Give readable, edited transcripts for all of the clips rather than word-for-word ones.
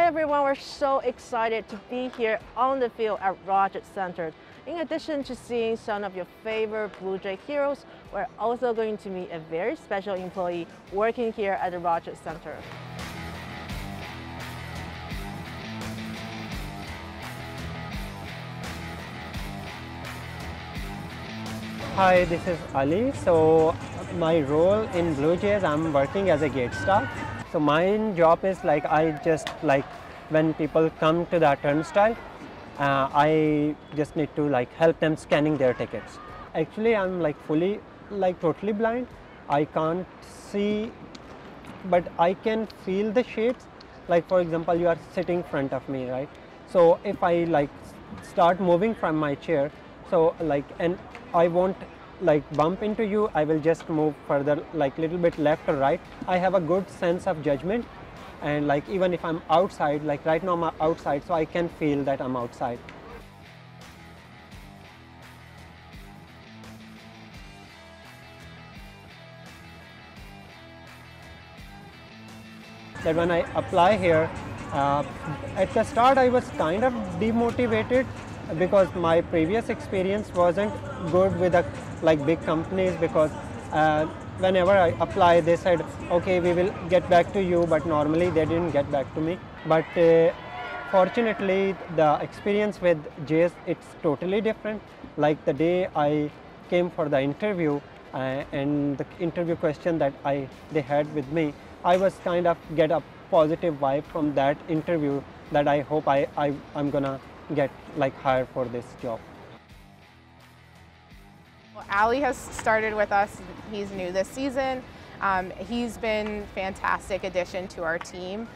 Hi everyone, we're so excited to be here on the field at Rogers Center. In addition to seeing some of your favorite Blue Jay heroes, we're also going to meet a very special employee working here at the Rogers Center. Hi, this is Ali. So my role in Blue Jays, I'm working as a gate staff. So my job is like I just like when people come to the turnstile, I just need to like help them scanning their tickets. Actually, I'm like fully like totally blind. I can't see, but I can feel the shapes. Like for example, you are sitting in front of me, right? So if I like start moving from my chair, so like and I won't like bump into you, I will just move further like little bit left or right. I have a good sense of judgment, and like even if I'm outside, like right now I'm outside, so I can feel that I'm outside. That when I apply here, at the start I was kind of demotivated because my previous experience wasn't good with the like big companies, because whenever I apply they said okay we will get back to you, but normally they didn't get back to me. But fortunately the experience with Jays, it's totally different. Like the day I came for the interview and the interview question that they had with me, I was kind of get a positive vibe from that interview that I hope I'm gonna get like hired for this job. Well, Ali has started with us. He's new this season. He's been fantastic addition to our team.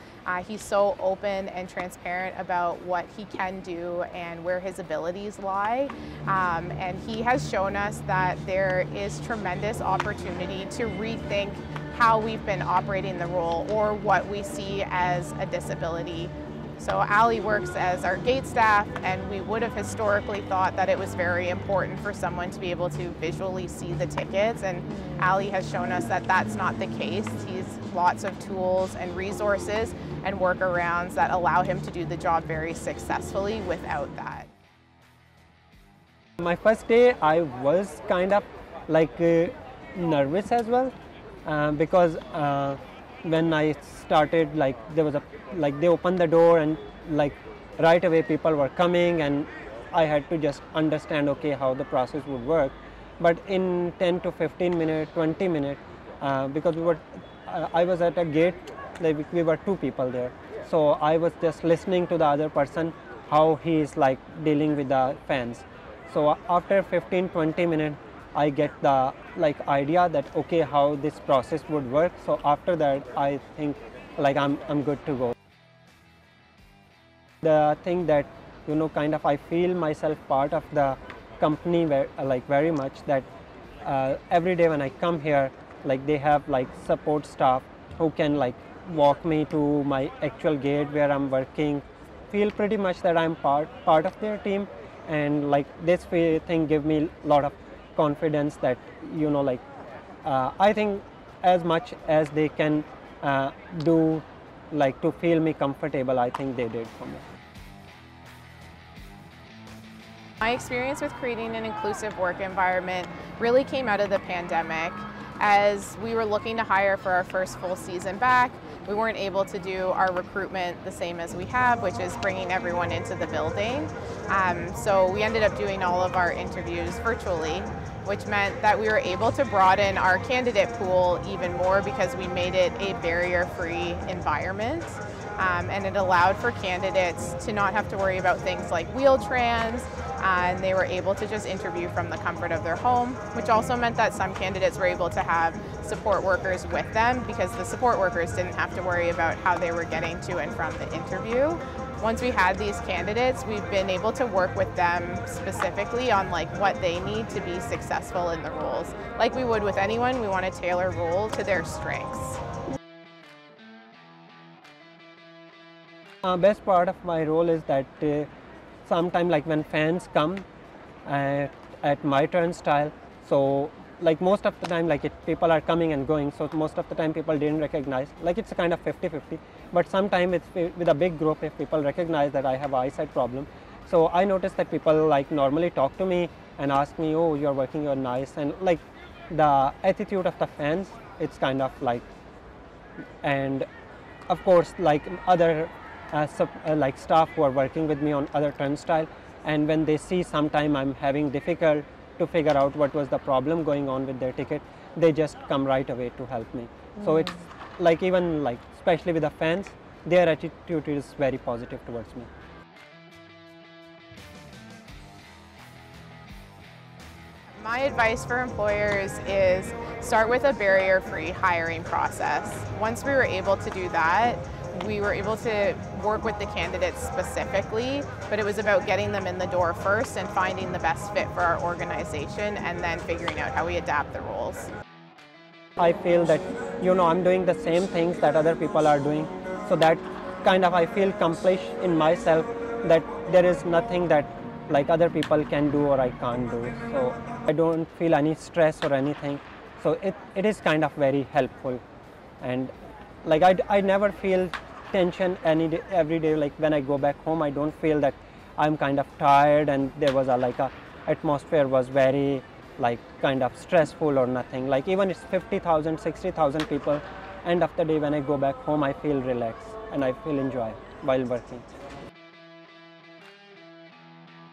He's so open and transparent about what he can do and where his abilities lie. And he has shown us that there is tremendous opportunity to rethink how we've been operating the role or what we see as a disability. So Ali works as our gate staff, and we would have historically thought that it was very important for someone to be able to visually see the tickets, and Ali has shown us that that's not the case. He's lots of tools and resources and workarounds that allow him to do the job very successfully without that. My first day I was kind of like nervous as well, because when I started, like there was they opened the door and like right away people were coming, and I had to just understand okay how the process would work. But in 10 to 15 minutes, 20 minutes, because I was at a gate, like we were two people there, so I was just listening to the other person how he is like dealing with the fans. So after 15-20 minutes I get the like idea that okay how this process would work. So after that I think like I'm good to go. The thing that kind of I feel myself part of the company very much, that every day when I come here, like they have like support staff who can like walk me to my actual gate where I'm working. Feel pretty much that I'm part of their team, and like this thing give me a lot of confidence that I think as much as they can do like to feel me comfortable, I think they did for me. My experience with creating an inclusive work environment really came out of the pandemic. As we were looking to hire for our first full season back, we weren't able to do our recruitment the same as we have, which is bringing everyone into the building. So we ended up doing all of our interviews virtually, which meant that we were able to broaden our candidate pool even more because we made it a barrier-free environment. And it allowed for candidates to not have to worry about things like Wheel-Trans, and they were able to just interview from the comfort of their home, which also meant that some candidates were able to have support workers with them because the support workers didn't have to worry about how they were getting to and from the interview. Once we had these candidates, we've been able to work with them specifically on like what they need to be successful in the roles. Like we would with anyone, we want to tailor role to their strengths. Best part of my role is that sometimes like when fans come at my turnstile, so like most of the time, like people are coming and going, so most of the time people didn't recognize, like it's a kind of 50-50, but sometimes with a big group, if people recognize that I have an eyesight problem, so I noticed that people like normally talk to me and ask me, oh, you're working, you're nice, and like the attitude of the fans, it's kind of like, and of course like other like staff who are working with me on other turnstile, and when they see sometime I'm having difficult to figure out what was the problem going on with their ticket, they just come right away to help me. So it's like, even like especially with the fans, their attitude is very positive towards me. My advice for employers is start with a barrier-free hiring process. Once we were able to do that, we were able to work with the candidates specifically, but it was about getting them in the door first and finding the best fit for our organization, and then figuring out how we adapt the roles. I feel that, you know, I'm doing the same things that other people are doing, so that kind of I feel accomplished in myself, that there is nothing that like other people can do or I can't do. So I don't feel any stress or anything. So it is kind of very helpful, and like I never feel tension every day. Like when I go back home, I don't feel that I'm kind of tired and there was a atmosphere was very like kind of stressful or nothing. Like even it's 50,000, 60,000 people, end of the day when I go back home, I feel relaxed and I feel enjoy while working.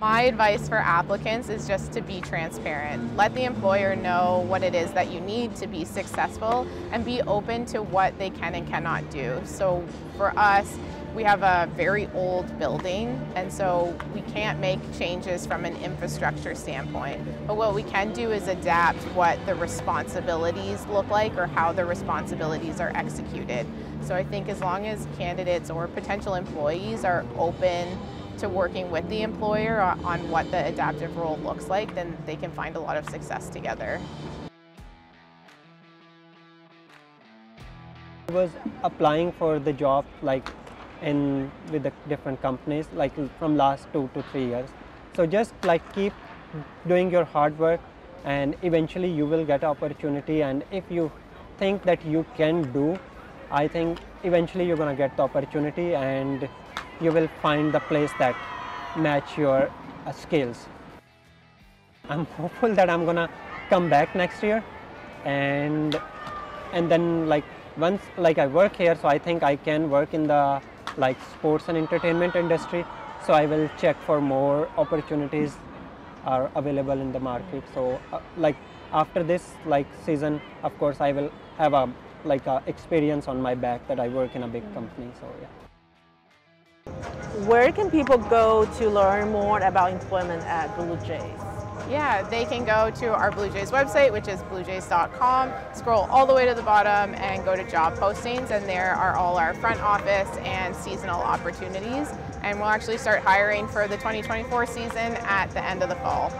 My advice for applicants is just to be transparent. Let the employer know what it is that you need to be successful, and be open to what they can and cannot do. So for us, we have a very old building, and so we can't make changes from an infrastructure standpoint. But what we can do is adapt what the responsibilities look like, or how the responsibilities are executed. So I think as long as candidates or potential employees are open to working with the employer on what the adaptive role looks like, then they can find a lot of success together. I was applying for the job like with the different companies like from last 2 to 3 years. So just like keep doing your hard work, and eventually you will get opportunity, and if you think that you can do, I think eventually you're gonna get the opportunity and you will find the place that match your skills. I'm hopeful that I'm gonna come back next year, and then like once like I work here, so I think I can work in the like sports and entertainment industry. So I will check for more opportunities are available in the market. So like after this like season, of course I will have a experience on my back that I work in a big company. So yeah. Where can people go to learn more about employment at Blue Jays? Yeah, they can go to our Blue Jays website, which is bluejays.com, scroll all the way to the bottom and go to job postings, and there are all our front office and seasonal opportunities. And we'll actually start hiring for the 2024 season at the end of the fall.